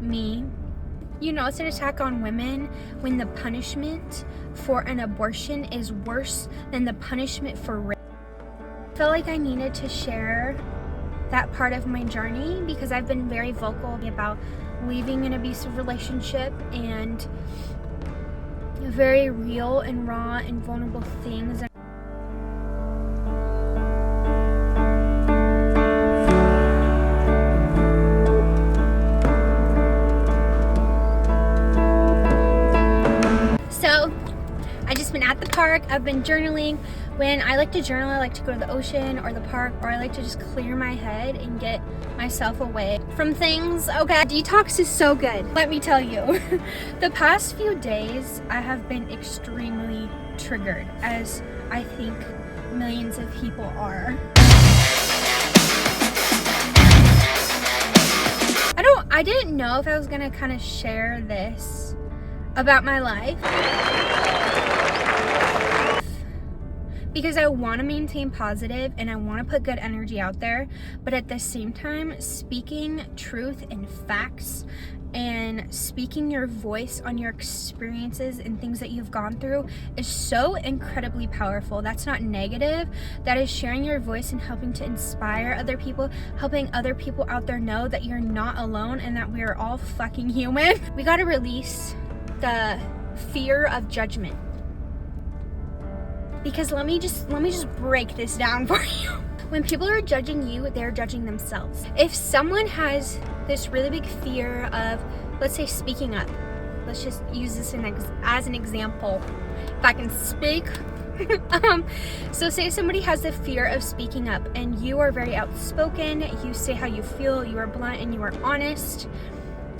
me. You know, it's an attack on women when the punishment for an abortion is worse than the punishment for rape. I felt like I needed to share that part of my journey because I've been very vocal about leaving an abusive relationship and very real and raw and vulnerable things. So I just been at the park. I've been journaling. When I like to journal, I like to go to the ocean or the park, or I like to just clear my head and get myself away from things. Okay, detox is so good, let me tell you. The past few days, I have been extremely triggered, as I think millions of people are. I didn't know if I was gonna kind of share this about my life, because I want to maintain positive and I want to put good energy out there, but at the same time, speaking truth and facts and speaking your voice on your experiences and things that you've gone through is so incredibly powerful. That's not negative. That is sharing your voice and helping to inspire other people, helping other people out there know that you're not alone and that we are all fucking human. We got to release the fear of judgment. Because let me just break this down for you. When people are judging you, they're judging themselves. If someone has this really big fear of, let's say, speaking up, let's just use this as an example, if I can speak. So say somebody has the fear of speaking up and you are very outspoken, you say how you feel, you are blunt and you are honest,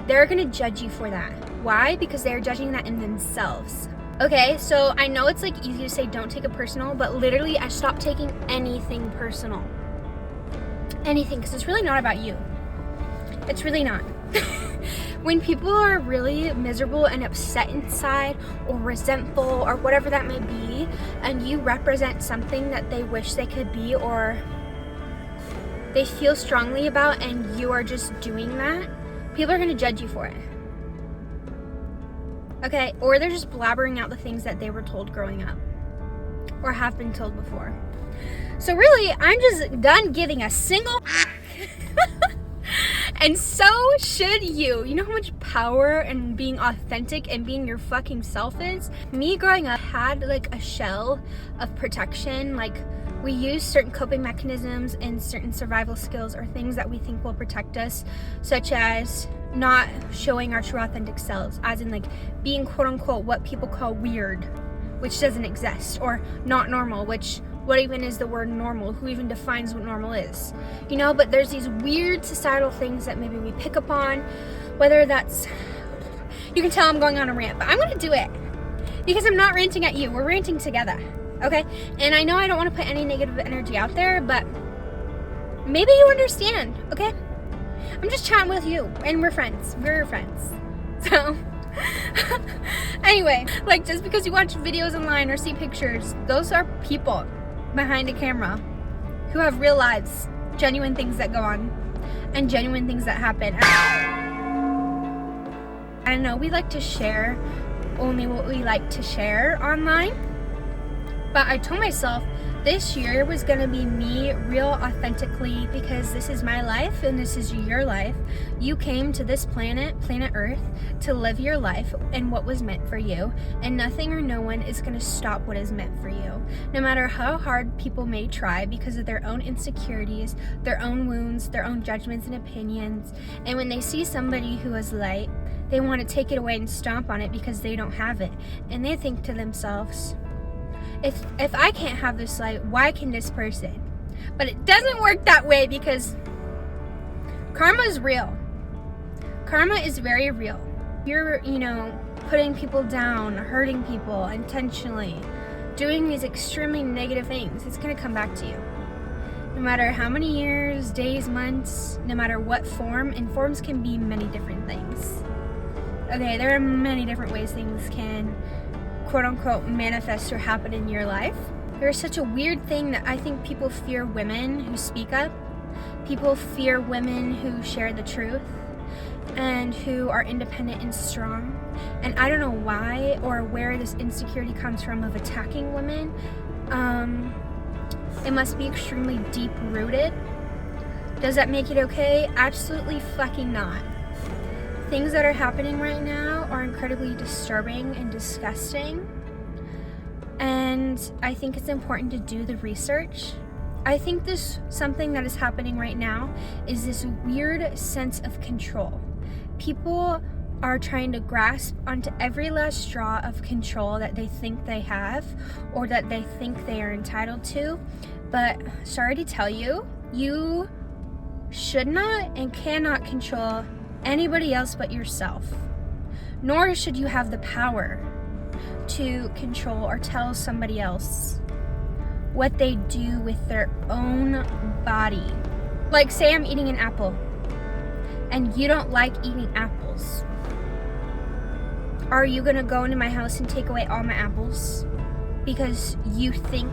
they're gonna judge you for that. Why? Because they're judging that in themselves. Okay, so I know it's like easy to say don't take it personal, but literally I stopped taking anything personal. Anything, because it's really not about you. It's really not. When people are really miserable and upset inside or resentful or whatever that may be, and you represent something that they wish they could be or they feel strongly about and you are just doing that, people are going to judge you for it. Okay, or they're just blabbering out the things that they were told growing up or have been told before. So really, I'm just done giving a single and so should you. You know how much power and being authentic and being your fucking self is? Me growing up had like a shell of protection. Like we use certain coping mechanisms and certain survival skills or things that we think will protect us, such as not showing our true authentic selves, as in like being quote unquote what people call weird, which doesn't exist, or not normal, which what even is the word normal? Who even defines what normal is? You know, but there's these weird societal things that maybe we pick up on, whether that's, you can tell I'm going on a rant, but I'm gonna do it because I'm not ranting at you, we're ranting together, okay? And I know I don't want to put any negative energy out there, but maybe you understand, okay? I'm just chatting with you, and we're friends. We're your friends. So, anyway, like just because you watch videos online or see pictures, those are people behind a camera who have real lives, genuine things that go on, and genuine things that happen. I know we like to share only what we like to share online, but I told myself this year was gonna be me real authentically, because this is my life and this is your life. You came to this planet Earth, to live your life and what was meant for you, and nothing or no one is gonna stop what is meant for you. No matter how hard people may try because of their own insecurities, their own wounds, their own judgments and opinions, and when they see somebody who is light, they want to take it away and stomp on it because they don't have it, and they think to themselves, if I can't have this light, why can this person? But it doesn't work that way, because karma is real. Karma is very real. You're, putting people down, hurting people intentionally, doing these extremely negative things, it's going to come back to you. No matter how many years, days, months, no matter what form, and forms can be many different things. Okay, there are many different ways things can quote unquote manifest or happen in your life. There's such a weird thing that I think people fear women who speak up. People fear women who share the truth. and who are independent and strong. And I don't know why or where this insecurity comes from of attacking women. It must be extremely deep rooted. Does that make it okay? Absolutely fucking not. Things that are happening right now are incredibly disturbing and disgusting. And I think it's important to do the research. I think something that is happening right now is this weird sense of control. People are trying to grasp onto every last straw of control that they think they have or that they think they are entitled to. But sorry to tell you, you should not and cannot control anybody else but yourself. Nor should you have the power to control or tell somebody else what they do with their own body. Like, say I'm eating an apple and you don't like eating apples. Are you gonna go into my house and take away all my apples because you think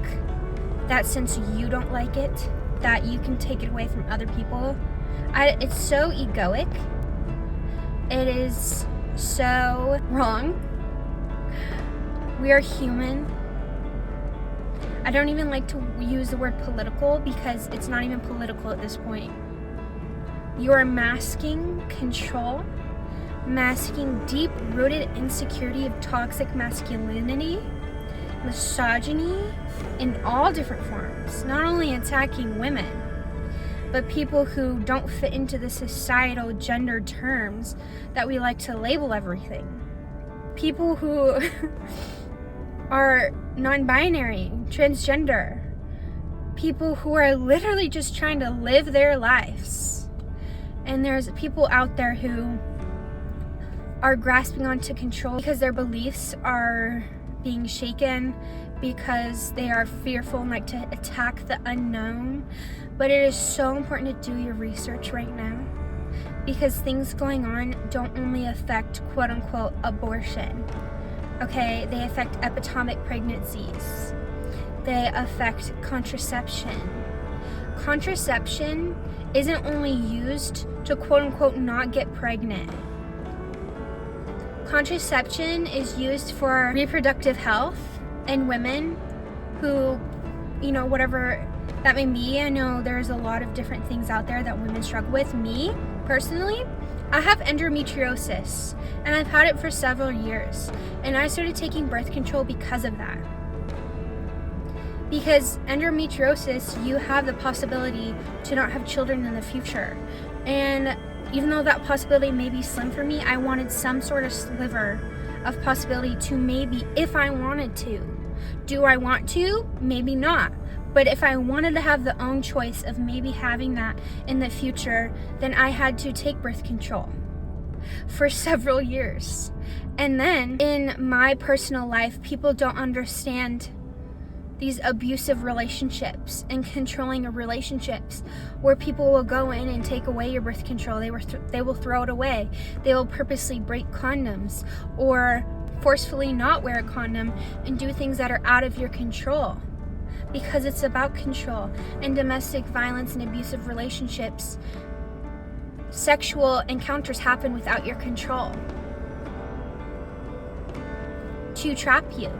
that since you don't like it, that you can take it away from other people? It's so egoic. It is so wrong. We are human. I don't even like to use the word political because it's not even political at this point. You are masking control, masking deep-rooted insecurity of toxic masculinity, misogyny in all different forms, not only attacking women, but people who don't fit into the societal gender terms that we like to label everything. People who are non-binary, transgender, people who are literally just trying to live their lives. And there's people out there who are grasping onto control because their beliefs are being shaken, because they are fearful and like to attack the unknown. But it is so important to do your research right now, because things going on don't only affect quote unquote abortion. Okay, they affect epitomic pregnancies. They affect contraception. Contraception isn't only used to quote unquote not get pregnant. Contraception is used for reproductive health in women who, you know, whatever that may be. I know there's a lot of different things out there that women struggle with. Me, personally, I have endometriosis, and I've had it for several years, and I started taking birth control because of that. Because endometriosis, you have the possibility to not have children in the future. And even though that possibility may be slim for me, I wanted some sort of sliver of possibility to maybe, if I wanted to. Do I want to? Maybe not. But if I wanted to have the own choice of maybe having that in the future, then I had to take birth control for several years. And then in my personal life, people don't understand these abusive relationships and controlling of relationships where people will go in and take away your birth control. They will throw it away. They will purposely break condoms or forcefully not wear a condom and do things that are out of your control, because it's about control. And domestic violence and abusive relationships, sexual encounters happen without your control to trap you.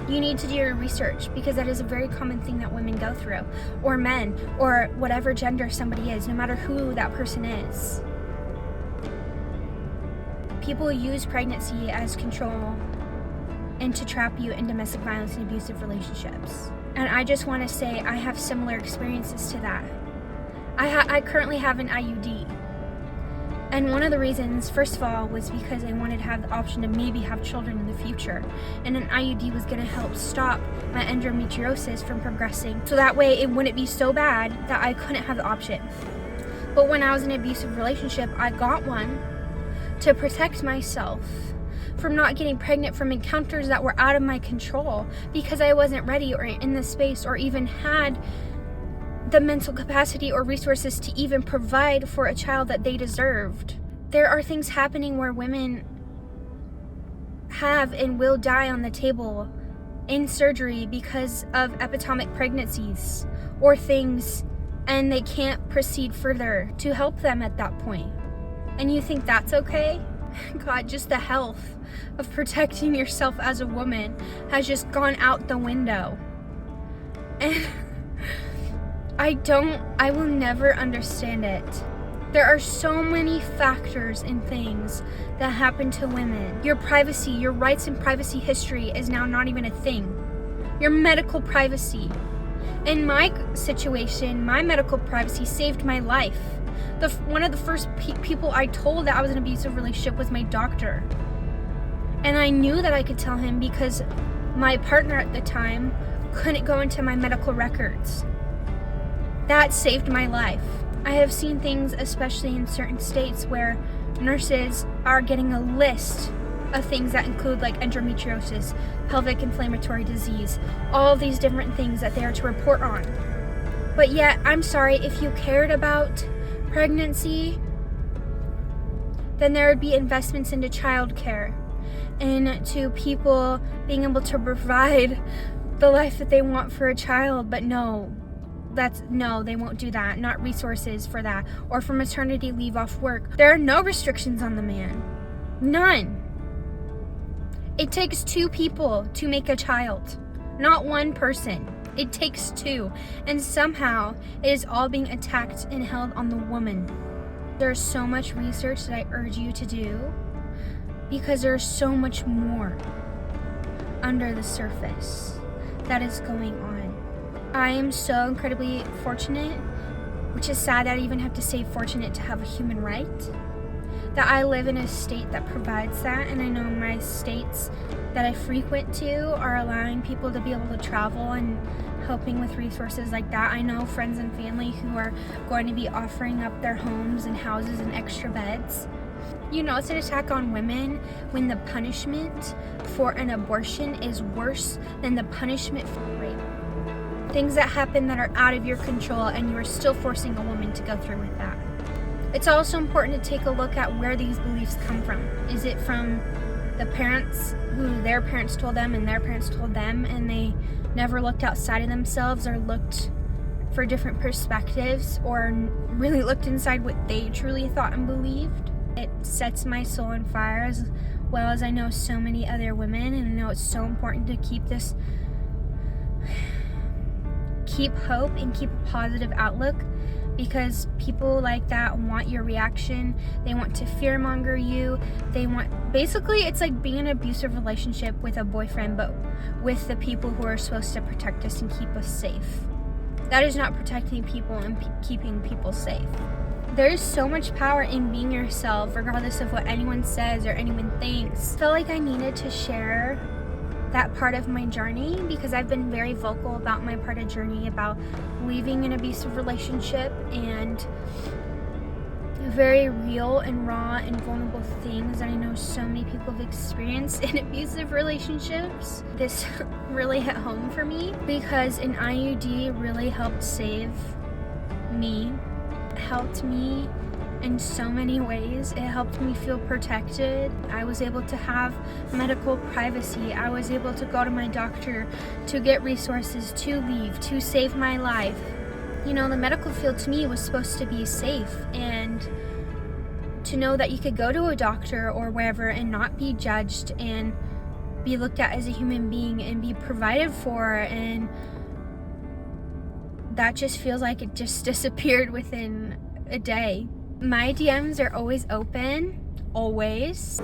You need to do your research, because that is a very common thing that women go through, or men, or whatever gender somebody is, no matter who that person is. People use pregnancy as control and to trap you in domestic violence and abusive relationships. And I just want to say I have similar experiences to that. I currently have an IUD. And one of the reasons, first of all, was because I wanted to have the option to maybe have children in the future. And an IUD was going to help stop my endometriosis from progressing. So that way it wouldn't be so bad that I couldn't have the option. But when I was in an abusive relationship, I got one to protect myself from not getting pregnant from encounters that were out of my control, because I wasn't ready or in the space or even had the mental capacity or resources to even provide for a child that they deserved. There are things happening where women have and will die on the table in surgery because of epitomic pregnancies or things, and they can't proceed further to help them at that point. and you think that's okay? God, just the health of protecting yourself as a woman has just gone out the window. And I will never understand it. There are so many factors and things that happen to women. Your privacy, your rights and privacy history is now not even a thing. Your medical privacy. In my situation, my medical privacy saved my life. One of the first people I told that I was in an abusive relationship was my doctor. And I knew that I could tell him because my partner at the time couldn't go into my medical records. That saved my life. I have seen things, especially in certain states, where nurses are getting a list of things that include like endometriosis, pelvic inflammatory disease, all of these different things that they are to report on. But yet, I'm sorry, if you cared about pregnancy, then there would be investments into childcare and to people being able to provide the life that they want for a child. But no, they won't do that. Not resources for that, or for maternity leave off work. There are no restrictions on the man. None. It takes 2 people to make a child, not 1 person. It takes 2, and somehow it is all being attacked and held on the woman. There's so much research that I urge you to do, because there's so much more under the surface that is going on. I am so incredibly fortunate, which is sad that I even have to say fortunate to have a human right, that I live in a state that provides that, and I know my states that I frequent to are allowing people to be able to travel and helping with resources like that. I know friends and family who are going to be offering up their homes and houses and extra beds. You know, it's an attack on women when the punishment for an abortion is worse than the punishment for rape. Things that happen that are out of your control, and you are still forcing a woman to go through with that. It's also important to take a look at where these beliefs come from. Is it from the parents who their parents told them and their parents told them, and they never looked outside of themselves or looked for different perspectives or really looked inside what they truly thought and believed? It sets my soul on fire, as well as I know so many other women, and I know it's so important to keep hope and keep a positive outlook, because people like that want your reaction. They want to fearmonger you. Basically, it's like being in an abusive relationship with a boyfriend, but with the people who are supposed to protect us and keep us safe. That is not protecting people and keeping people safe. There is so much power in being yourself, regardless of what anyone says or anyone thinks. I felt like I needed to share that part of my journey, because I've been very vocal about my part of journey about leaving an abusive relationship, and very real and raw and vulnerable things that I know so many people have experienced in abusive relationships. This really hit home for me, because an IUD really helped save me, helped me in so many ways. It helped me feel protected. I was able to have medical privacy. I was able to go to my doctor to get resources, to leave, to save my life. You know, the medical field to me was supposed to be safe, and to know that you could go to a doctor or wherever and not be judged and be looked at as a human being and be provided for, and that just feels like it just disappeared within a day. My DMs are always open, always.